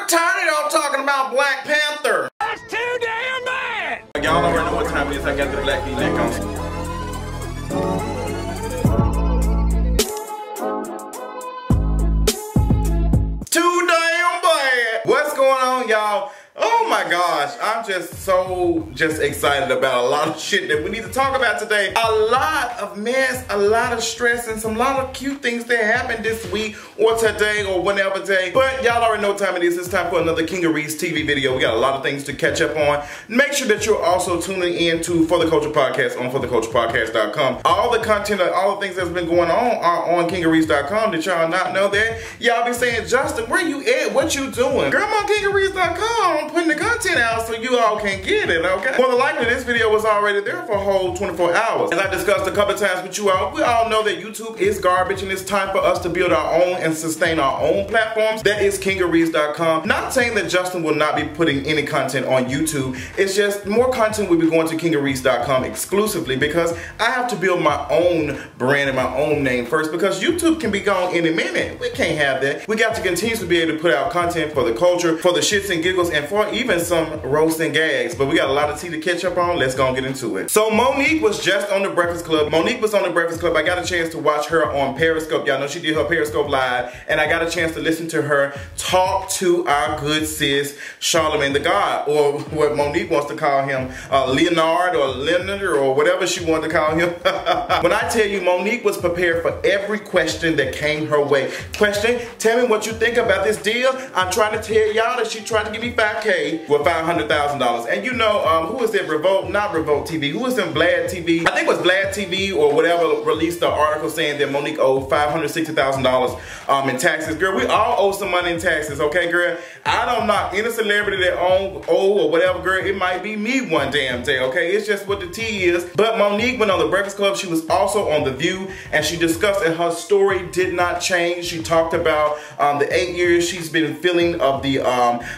tired of y'all talking about Black Panther. That's too damn bad. Y'all already know what time it is. I got the black V-neck on. Too damn bad. What's going on, y'all? Oh my gosh, I'm just excited about a lot of shit that we need to talk about today. A lot of mess, a lot of stress, and some lot of cute things that happened this week or today or whenever day. But y'all already know what time it is. It's time for another Kingarees TV video. We got a lot of things to catch up on. Make sure that you're also tuning in to For the Culture Podcast on fortheculturepodcast.com. All the content, all the things that's been going on are on Kingarees.com. Did y'all not know that? Y'all be saying, Justin, where you at? What you doing? Girl, I'm on Kingarees.com. Putting the content out so you all can get it, okay? More than likely, this video was already there for a whole 24 hours. As I discussed a couple of times with you all, we all know that YouTube is garbage and it's time for us to build our own and sustain our own platforms. That is Kingarees.com. Not saying that Justin will not be putting any content on YouTube. It's just more content will be going to Kingarees.com exclusively because I have to build my own brand and my own name first because YouTube can be gone any minute. We can't have that. We got to continue to be able to put out content for the culture, for the shits and giggles, and for even some roast and gags. But we got a lot of tea to catch up on. Let's go and get into it. So MoNique was just on the Breakfast Club. MoNique was on the Breakfast Club. I got a chance to watch her on Periscope. Y'all know she did her Periscope live, and I got a chance to listen to her talk to our good sis Charlamagne the God, or what MoNique wants to call him, Leonard or Leonard or whatever she wanted to call him. When I tell you MoNique was prepared for every question that came her way. Question, tell me what you think about this deal. I'm trying to tell y'all that she tried to give me $5K with $500,000. And you know, who is it? Revolt, not Revolt TV. Who is in Blac TV? I think it was Blac TV or whatever released the article saying that MoNique owed $560,000 in taxes. Girl, we all owe some money in taxes, okay, girl? I don't knock any celebrity that owe or whatever, girl. It might be me one damn day, okay? It's just what the tea is. But MoNique went on the Breakfast Club. She was also on The View, and she discussed that her story did not change. She talked about the 8 years she's been feeling of the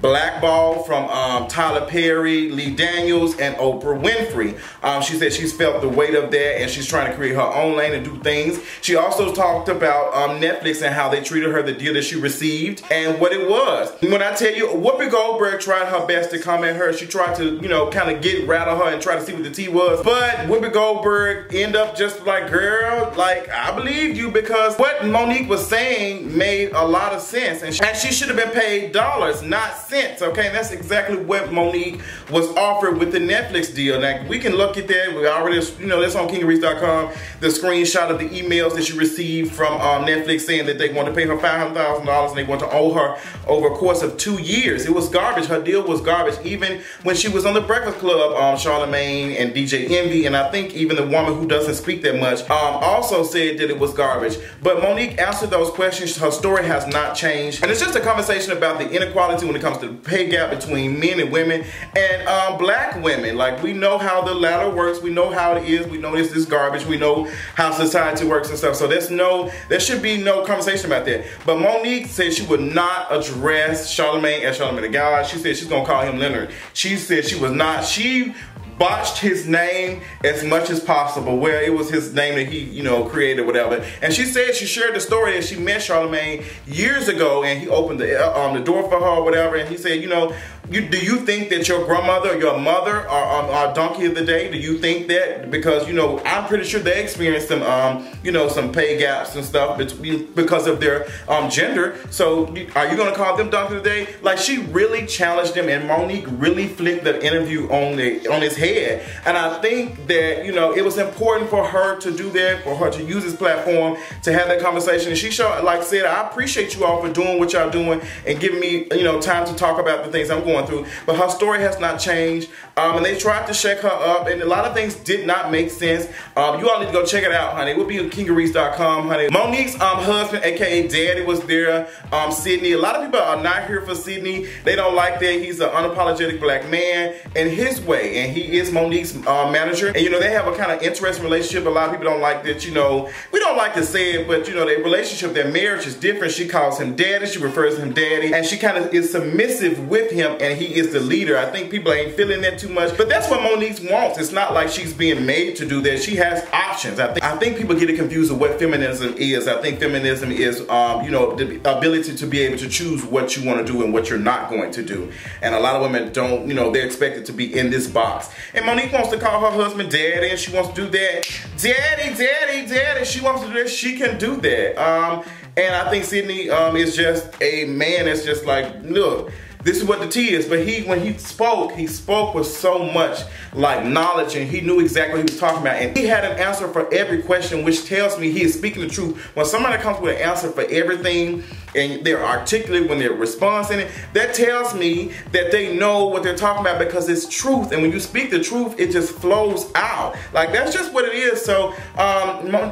blackball from Tyler Perry, Lee Daniels, and Oprah Winfrey. She said she's felt the weight of that and she's trying to create her own lane and do things. She also talked about Netflix and how they treated her, the deal that she received, and what it was. When I tell you, Whoopi Goldberg tried her best to come at her. She tried to, you know, kind of rattle her and try to see what the tea was. But Whoopi Goldberg ended up just like, girl, like, I believed you because what MoNique was saying made a lot of sense. And she should have been paid dollars, not cents, okay? And that's exactly what MoNique was offered with the Netflix deal. Now, we can look at that. We already, you know, that's on Kingarees.com. The screenshot of the emails that she received from Netflix saying that they want to pay her $500,000 and they want to owe her over a course of 2 years. It was garbage. Her deal was garbage. Even when she was on the Breakfast Club, Charlamagne and DJ Envy, and I think even the woman who doesn't speak that much, also said that it was garbage. But MoNique answered those questions. Her story has not changed. And it's just a conversation about the inequality when it comes to the pay gap between men and women and black women. Like, we know how the ladder works. We know how it is. We know this is garbage. We know how society works and stuff. So there should be no conversation about that. But MoNique said she would not address Charlamagne as Charlamagne the God. She said she's gonna call him Leonard. She said she was not. She botched his name as much as possible, where it was his name that he, you know, created, whatever. And she said she shared the story that she met Charlamagne years ago, and he opened the door for her, or whatever. And he said, you know, do you think that your grandmother or your mother are donkey of the day? Do you think that? Because, you know, I'm pretty sure they experienced some, you know, some pay gaps and stuff because of their gender. So are you gonna call them donkey of the day? Like, she really challenged him, and MoNique really flipped the interview on his head. And I think that, you know, it was important for her to do that, for her to use this platform to have that conversation. And she showed, like, said, I appreciate you all for doing what y'all doing and giving me, you know, time to talk about the things I'm going through. But her story has not changed. And they tried to shake her up, and a lot of things did not make sense. You all need to go check it out, honey. It will be on Kingarees.com, honey. MoNique's husband, aka Daddy, was there. Sydney. A lot of people are not here for Sydney. They don't like that. He's an unapologetic black man in his way, and he he is MoNique's manager, and you know, they have a kind of interesting relationship. A lot of people don't like that, you know, we don't like to say it, but you know, their relationship, their marriage is different. She calls him daddy, she refers to him daddy, and she kind of is submissive with him, and he is the leader. I think people ain't feeling that too much, but that's what MoNique wants. It's not like she's being made to do that. She has options. I think people get it confused with what feminism is. I think feminism is, you know, the ability to be able to choose what you want to do and what you're not going to do. And a lot of women don't, you know, they're expected to be in this box. And MoNique wants to call her husband daddy, and she wants to do that. Daddy, daddy, daddy. She wants to do that. She can do that. And I think Sydney is just a man that's just like, look, this is what the tea is. But when he spoke with so much like knowledge, and he knew exactly what he was talking about. And he had an answer for every question, which tells me he is speaking the truth. When somebody comes with an answer for everything, and they're articulate when they're responding, it, that tells me that they know what they're talking about, because it's truth. And when you speak the truth, it just flows out. Like, that's just what it is. So,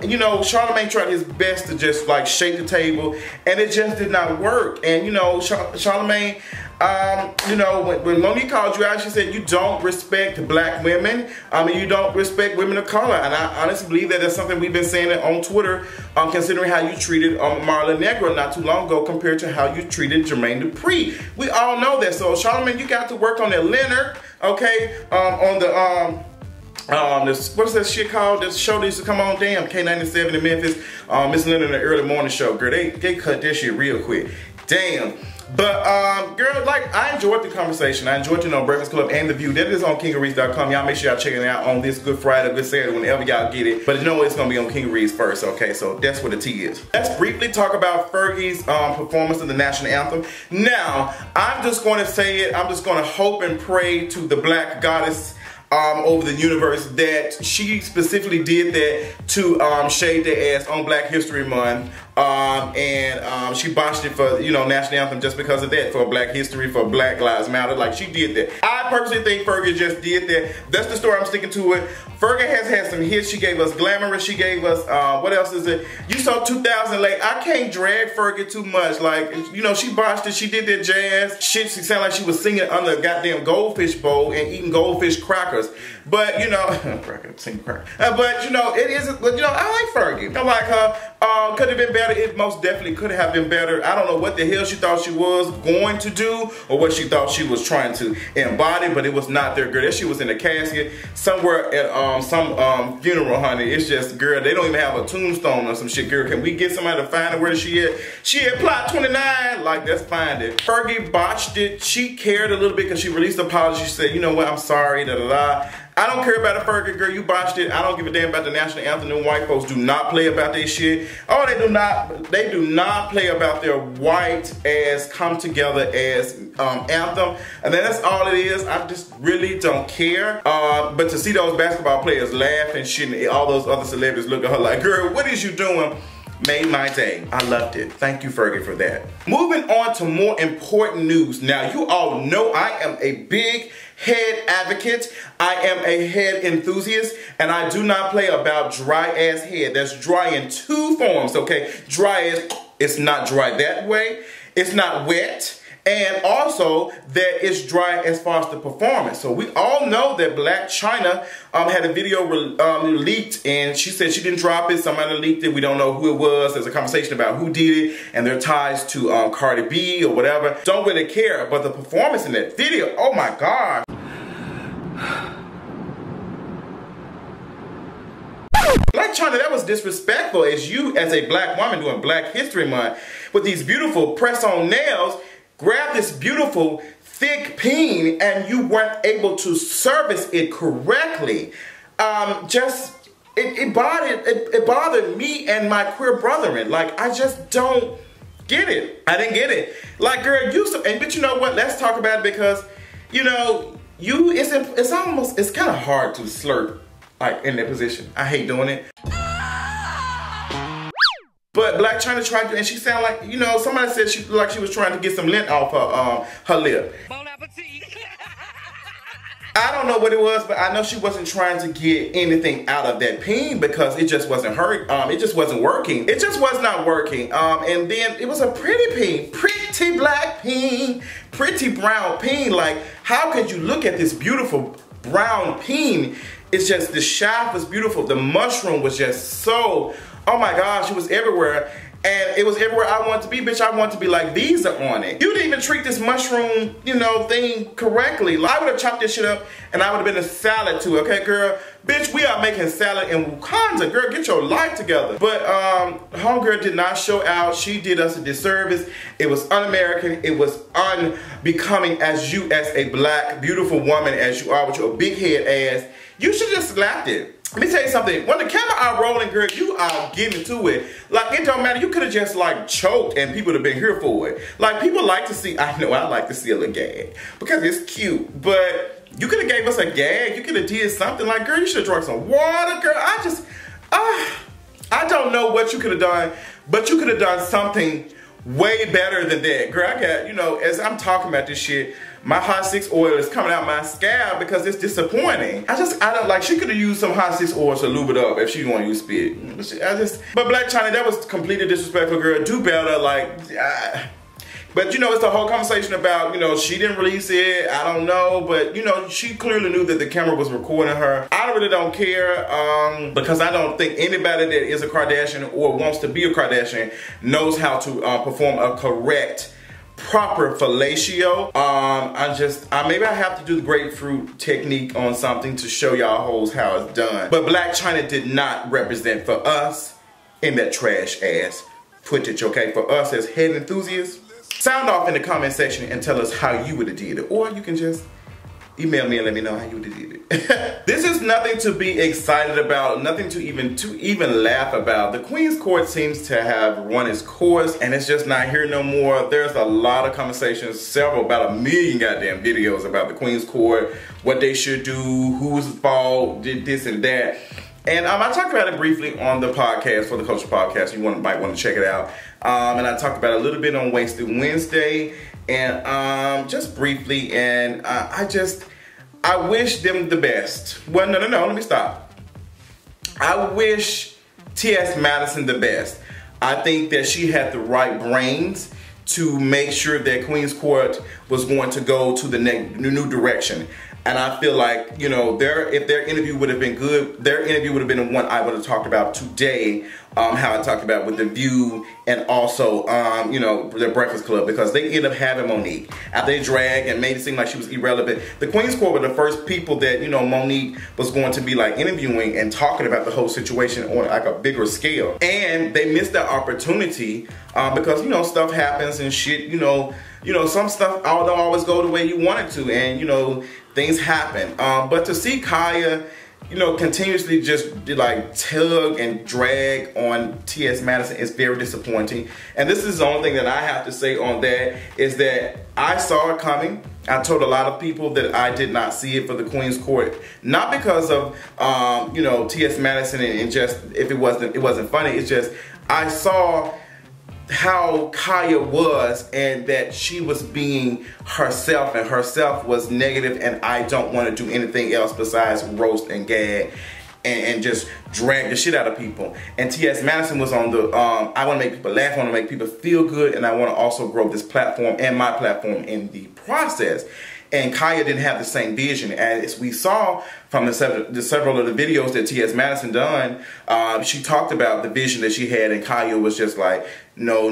you know, Charlamagne tried his best to just like shake the table, and it just did not work. And you know, Charlamagne, you know, when MoNique called you out, she said you don't respect black women. You don't respect women of color. And I honestly believe that that's something we've been saying on Twitter, considering how you treated Marla Negra not too long ago compared to how you treated Jermaine Dupri. We all know that. So Charlamagne, you got to work on that Leonard, okay? On the what's that shit called? This show that used to come on, damn, K97 in Memphis. Miss Leonard in the early morning show. Girl, they cut that shit real quick. Damn. But, girl, like, I enjoyed the conversation. I enjoyed, you know, Breakfast Club and The View. That is on kingareads.com. Y'all make sure y'all check it out on this Good Friday, Good Saturday, whenever y'all get it. But you know what? It's going to be on King of Reads first, okay? So that's what the tea is. Let's briefly talk about Fergie's performance of the national anthem. Now, I'm just going to say it. I'm just going to hope and pray to the black goddess over the universe that she specifically did that to shade their ass on Black History Month. She botched it for, you know, national anthem just because of that, for Black History, for Black Lives Matter. Like, she did that. I personally think Fergie just did that. That's the story. I'm sticking to it. Fergie has had some hits. She gave us Glamorous. She gave us, what else is it? You Saw 2000 Late. I can't drag Fergie too much. Like, you know, she botched it. She did that jazz shit. She sounded like she was singing under a goddamn goldfish bowl and eating goldfish crackers. But, you know, but, you know, it isn't, but, you know, I like Fergie. I like her. Could have been better. It most definitely could have been better. I don't know what the hell she thought she was going to do or what she thought she was trying to embody, but it was not there, girl. That shit was in a casket somewhere at some funeral, honey. It's just, girl, they don't even have a tombstone or some shit, girl. Can we get somebody to find her where she at? She at plot 29. Like, let's find it. Fergie botched it. She cared a little bit because she released an apology. She said, you know what, I'm sorry, da da da. I don't care about the Fergie, girl. You botched it. I don't give a damn about the national anthem. Them white folks do not play about their shit. Oh, they do not. They do not play about their white ass come together as anthem. And that's all it is. I just really don't care. But to see those basketball players laugh and shit, and all those other celebrities look at her like, girl, what is you doing? Made my day. I loved it. Thank you, Fergie, for that. Moving on to more important news. Now, you all know I am a big head advocate. I am a head enthusiast, and I do not play about dry ass head. That's dry in two forms, okay? Dry as, it's not dry that way. It's not wet. And also that it's dry as far as the performance. So we all know that Blac Chyna had a video leaked, and she said she didn't drop it. Somebody leaked it. We don't know who it was. There's a conversation about who did it and their ties to Cardi B or whatever. Don't really care. But the performance in that video, oh my God. Blac Chyna, that was disrespectful as you, as a black woman doing Black History Month with these beautiful press-on nails, grab this beautiful thick peen and you weren't able to service it correctly. It bothered me and my queer brethren. Like, I just don't get it. I didn't get it. Like, girl, but you know what? Let's talk about it because, you know, it's kind of hard to slurp like in that position. I hate doing it. But Blac Chyna tried to, and she sounded like, you know, somebody said she was trying to get some lint off her lip. Bon appetit. I don't know what it was, but I know she wasn't trying to get anything out of that peen because it just wasn't her. It just wasn't working. It just was not working. And then it was a pretty peen, pretty black peen, pretty brown peen. Like, how could you look at this beautiful brown peen. It's just, the shaft was beautiful. The mushroom was just so, oh my gosh, it was everywhere. And it was everywhere I wanted to be, bitch. I want to be like Visa on it. You didn't even treat this mushroom, you know, thing correctly. I would have chopped this shit up and I would have been a salad too, okay, girl? Bitch, we are making salad in Wakanda. Girl, get your life together. But homegirl did not show out. She did us a disservice. It was un-American. It was unbecoming as you, as a black, beautiful woman as you are with your big head ass. You should just slapped it. Let me tell you something. When the camera are rolling, girl, you are getting to it. Like, it don't matter. You could have just, like, choked and people would have been here for it. Like, people like to see, I know I like to see a little gag because it's cute. But you could have gave us a gag. You could have did something. Like, girl, you should have drunk some water, girl. I don't know what you could have done, but you could have done something way better than that. Girl, I got, you know, as I'm talking about this shit, my hot 6 oil is coming out my scalp because it's disappointing. I don't like, she could have used some hot 6 oil to lube it up if she want to use spit. But Blac Chyna, that was completely disrespectful, girl. Do better, like, But you know, it's the whole conversation about, you know, she didn't release it, I don't know, but you know, she clearly knew that the camera was recording her. I really don't care, because I don't think anybody that is a Kardashian or wants to be a Kardashian knows how to perform a correct, proper fellatio. Maybe I have to do the grapefruit technique on something to show y'all hoes how it's done. But Blac Chyna did not represent for us in that trash ass footage, okay? For us as head enthusiasts. Sound off in the comment section and tell us how you would have did it. Or you can just email me and let me know how you would have did it. This is nothing to be excited about, nothing to even laugh about. The Queen's Court seems to have run its course and it's just not here no more. There's a lot of conversations, about 1 million goddamn videos about the Queen's Court, what they should do, whose fault, did this and that. And I talked about it briefly on the podcast, for the Culture Podcast. You might want to check it out. And I talked about it a little bit on Wasted Wednesday. And just briefly. And I wish them the best. Well, no, let me stop. I wish T.S. Madison the best. I think that she had the right brains to make sure that Queen's Court was going to go to the new direction. And I feel like, you know, if their interview would have been good, their interview would have been the one I would have talked about today, how I talked about with The View and also, you know, the Breakfast Club, because they ended up having MoNique. After they dragged and made it seem like she was irrelevant, the Queen's Court were the first people that, you know, MoNique was going to be like interviewing and talking about the whole situation on like a bigger scale. And they missed that opportunity because, you know, stuff happens and shit, you know, some stuff don't always go the way you want it to, and, you know, things happen. But to see Khia, you know, continuously just like tug and drag on T.S. Madison is very disappointing. And this is the only thing that I have to say on that, is that I saw it coming. I told a lot of people that I did not see it for the Queen's Court, not because of you know, T.S. Madison and just if it wasn't funny. It's just I saw how Khia was and that she was being herself, and herself was negative, and I don't want to do anything else besides roast and gag and just drag the shit out of people. And T.S. Madison was on the I want to make people laugh, I want to make people feel good, and I want to also grow this platform and my platform in the process. And Khia didn't have the same vision. As we saw from the several of the videos that T.S. Madison done, she talked about the vision that she had, and Khia was just like, no.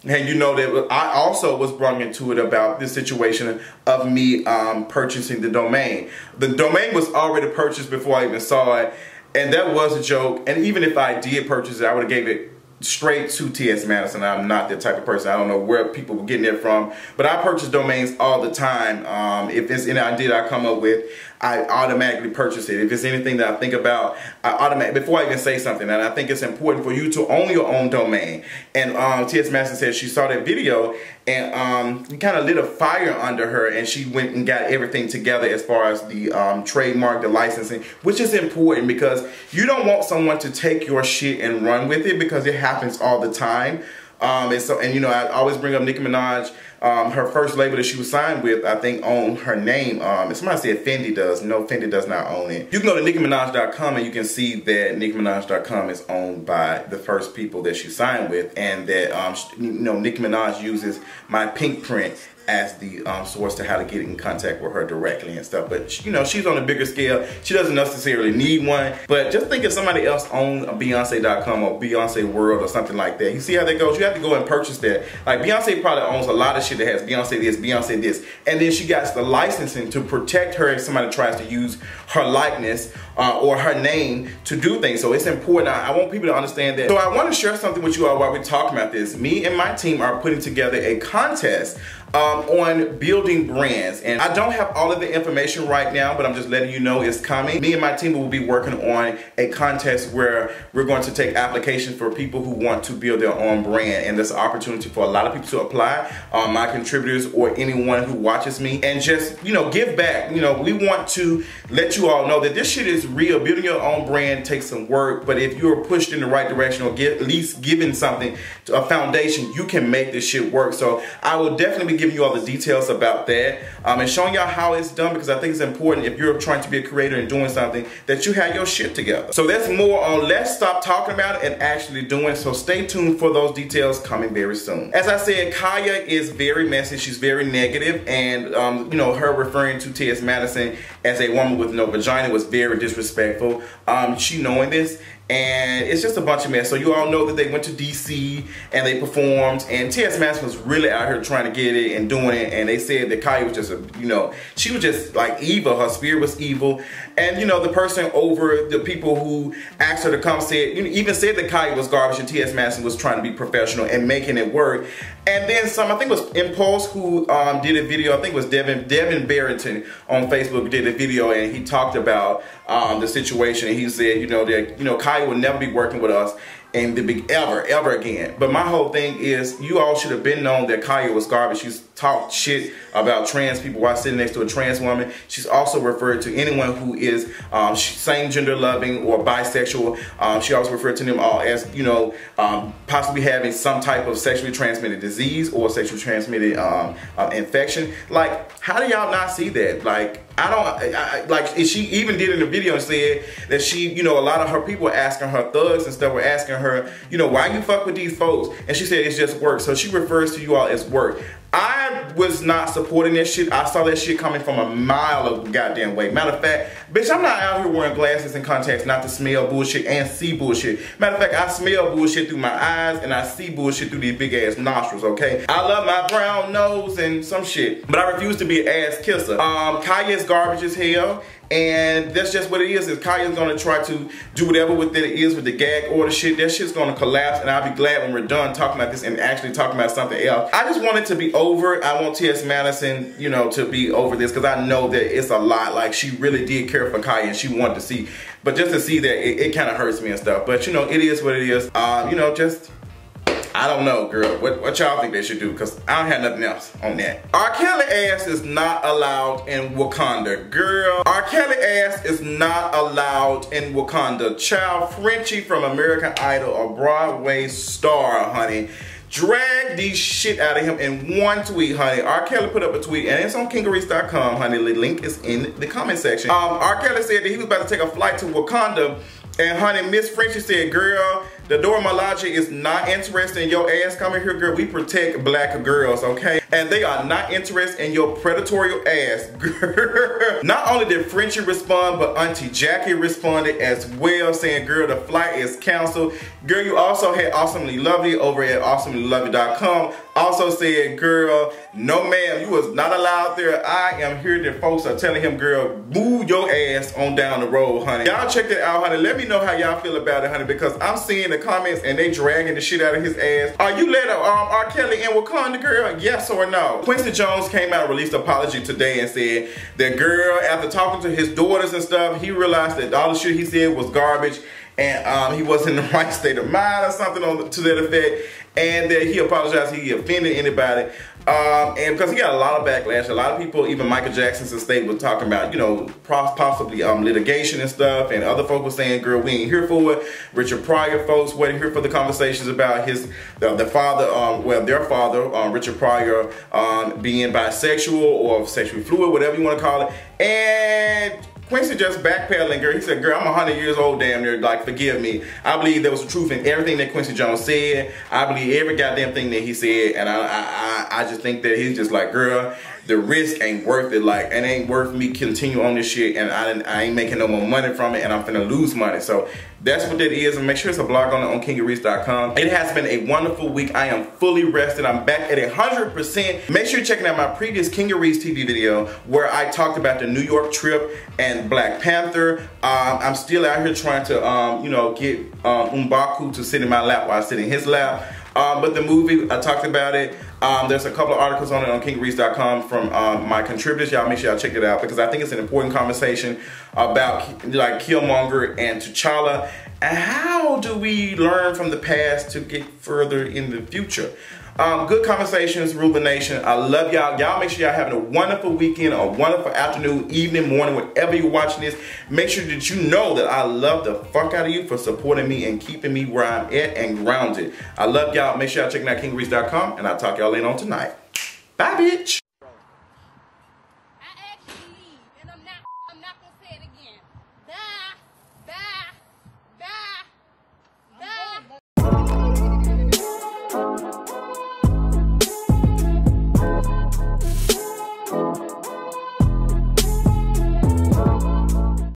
And you know that I also was brought into it about this situation of me purchasing the domain. The domain was already purchased before I even saw it, and that was a joke. And even if I did purchase it, I would have gave it straight to T.S. Madison. I'm not that type of person. I don't know where people were getting it from, but I purchase domains all the time. If it's any idea I come up with, I automatically purchase it. If it's anything that I think about, I automatically, before I even say something. And I think it's important for you to own your own domain. And T.S. Madison said she saw that video and it kind of lit a fire under her, and she went and got everything together as far as the trademark, the licensing, which is important because you don't want someone to take your shit and run with it, because it happens all the time. And you know, I always bring up Nicki Minaj her first label that she was signed with, I think, owned her name. Somebody said Fendi does. No, Fendi does not own it. You can go to NickiMinaj.com and you can see that NickiMinaj.com is owned by the first people that she signed with, and that you know, Nicki Minaj uses my pink print as the source to how to get in contact with her directly and stuff. But you know, she's on a bigger scale. She doesn't necessarily need one. But just think if somebody else owned Beyonce.com or Beyonce World or something like that. You see how that goes? You have to go and purchase that. Like Beyonce probably owns a lot of shit that has Beyonce this, and then she got the licensing to protect her if somebody tries to use her likeness or her name to do things. So it's important. I want people to understand that. So I want to share something with you all while we're talking about this. Me and my team are putting together a contest on building brands, and I don't have all of the information right now, but I'm just letting you know it's coming. Me and my team will be working on a contest where we're going to take applications for people who want to build their own brand, and there's an opportunity for a lot of people to apply, my contributors or anyone who watches me, and just, you know, give back. You know, we want to let you all know that this shit is real. Building your own brand takes some work, but if you're pushed in the right direction or at least given something, a foundation, you can make this shit work. So I will definitely be giving you all the details about that and showing y'all how it's done, because I think it's important if you're trying to be a creator and doing something that you have your shit together. So that's more on let's stop talking about it and actually doing. So stay tuned for those details coming very soon. As I said, Khia is very messy. She's very negative, and you know, her referring to T.S. Madison as a woman with no vagina was very disrespectful. She knowing this, and it's just a bunch of mess. So you all know that they went to DC and they performed, and T.S. Madison was really out here trying to get it and doing it, and they said that Khia was just a, you know, she was just like evil. Her spirit was evil. And you know, the person over the people who asked her to come said, you know, even said that Khia was garbage and T.S. Madison was trying to be professional and making it work. And then some, I think it was Impulse who did a video. I think it was Devin Barrington on Facebook did a video, and he talked about the situation, and he said, you know, that, you know, Khia will never be working with us and to be ever again. But my whole thing is, you all should have been known that Khia was garbage. She's talked shit about trans people while sitting next to a trans woman. She's also referred to anyone who is same gender loving or bisexual. She also referred to them all as, you know, possibly having some type of sexually transmitted disease or sexually transmitted infection. Like, how do y'all not see that? Like, like, she even did in the video and said that she, you know, a lot of her people were asking her, thugs and stuff were asking her, you know, why you fuck with these folks? And she said it's just work. So she refers to you all as work. I was not supporting that shit. I saw that shit coming from a mile of goddamn way. Matter of fact, bitch, I'm not out here wearing glasses and contacts not to smell bullshit and see bullshit. Matter of fact, I smell bullshit through my eyes and I see bullshit through these big ass nostrils, okay? I love my brown nose and some shit, but I refuse to be an ass kisser. Khia is garbage as hell. And that's just what it is Khia's gonna try to do whatever with it is with the gag order shit. That shit's gonna collapse, and I'll be glad when we're done talking about this and actually talking about something else. I just want it to be over. I want T.S. Madison, you know, to be over this, because I know that it's a lot. Like, she really did care for Khia and she wanted to see. But just to see that, it kind of hurts me and stuff. But, you know, it is what it is. You know, just... I don't know, girl. What y'all think they should do? Because I don't have nothing else on that. R.Kelly ass is not allowed in Wakanda. Girl, R.Kelly ass is not allowed in Wakanda. Child, Frenchie from American Idol, a Broadway star, honey, dragged the shit out of him in one tweet, honey. R.Kelly put up a tweet, and it's on kingareese.com, honey. The link is in the comment section. R.Kelly said that he was about to take a flight to Wakanda, and honey, Miss Frenchie said, girl, the Dora Milaje is not interested in your ass coming here, girl. We protect black girls, okay? And they are not interested in your predatory ass, girl. Not only did Frenchie respond, but Auntie Jackie responded as well, saying, girl, the flight is canceled. Girl, you also had Awesomely Lovely over at awesomelylovely.com. Also said, girl, no ma'am, you was not allowed there. I am here that folks are telling him, girl, move your ass on down the road, honey. Y'all check that out, honey. Let me know how y'all feel about it, honey, because I'm seeing the comments and they dragging the shit out of his ass. Are you letting R.Kelly in Wakanda, girl? Yes or no? Quincy Jones came out and released an apology today and said that, girl, after talking to his daughters and stuff, he realized that all the shit he said was garbage, and he wasn't in the right state of mind or something to that effect, and that he apologized, he offended anybody. And because he got a lot of backlash, a lot of people, even Michael Jackson's estate was talking about, you know, possibly litigation and stuff, and other folks were saying, girl, we ain't here for it. Richard Pryor folks weren't here for the conversations about the father, their father, Richard Pryor, being bisexual or sexually fluid, whatever you want to call it. And Quincy just backpedaling, girl. He said, girl, I'm 100 years old, damn near, like, forgive me. I believe there was truth in everything that Quincy Jones said. I believe every goddamn thing that he said, and I just think that he's just like, girl, the risk ain't worth it. Like, it ain't worth me continue on this shit, and I ain't making no more money from it, and I'm finna lose money. So that's what that is, and make sure it's a blog on KingyReese.com. It has been a wonderful week. I am fully rested. I'm back at 100%. Make sure you're checking out my previous Kingy Reese TV video where I talked about the New York trip and Black Panther. I'm still out here trying to, you know, get M'Baku to sit in my lap while I sit in his lap. But the movie, I talked about it. There's a couple of articles on it on KingyReese.com from my contributors. Y'all make sure y'all check it out because I think it's an important conversation about like Killmonger and T'Challa and how do we learn from the past to get further in the future. Good conversations, rule the nation. I love y'all. Y'all make sure y'all having a wonderful weekend, a wonderful afternoon, evening, morning, whenever you're watching this. Make sure that you know that I love the fuck out of you for supporting me and keeping me where I'm at and grounded. I love y'all. Make sure y'all checking out KingyReese.com and I'll talk y'all later on tonight. Bye, bitch.